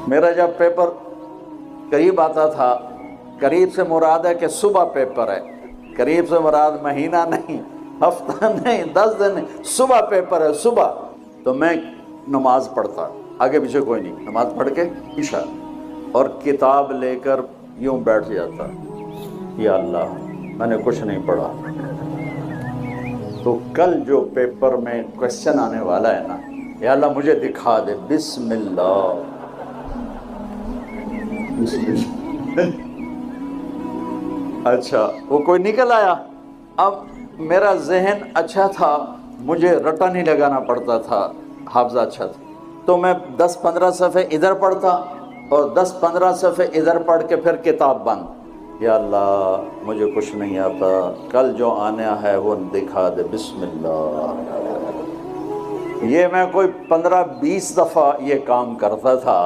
میرا جب پیپر قریب آتا تھا، قریب سے مراد ہے کہ صبح پیپر ہے، قریب سے مراد مہینہ نہیں، ہفتہ نہیں، 10 دن نہیں، صبح پیپر ہے صبح، تو میں نماز پڑھتا، آگے پیچھے کوئی نہیں، نماز پڑھ کے عشاء، اور کتاب لے کر یوں بیٹھ جاتا، یا اللہ میں نے کچھ نہیں پڑھا، تو کل جو پیپر میں کوشچن آنے والا ہے نا، یا اللہ مجھے دکھا دے، بسم اللہ، اچھا وہ کوئی نکل آیا، اب میرا ذہن اچھا تھا، مجھے رٹا نہیں لگانا پڑتا تھا، حافظہ اچھا تھا، تو میں 10-15 صفحے ادھر پڑھتا اور 10-15 صفحے ادھر پڑھ کے پھر کتاب بند، یا اللہ مجھے کچھ نہیں آتا، کل جو آنا ہے وہ دکھا دے، بسم اللہ۔ یہ میں کوئی 15-20 دفعہ یہ کام کرتا تھا۔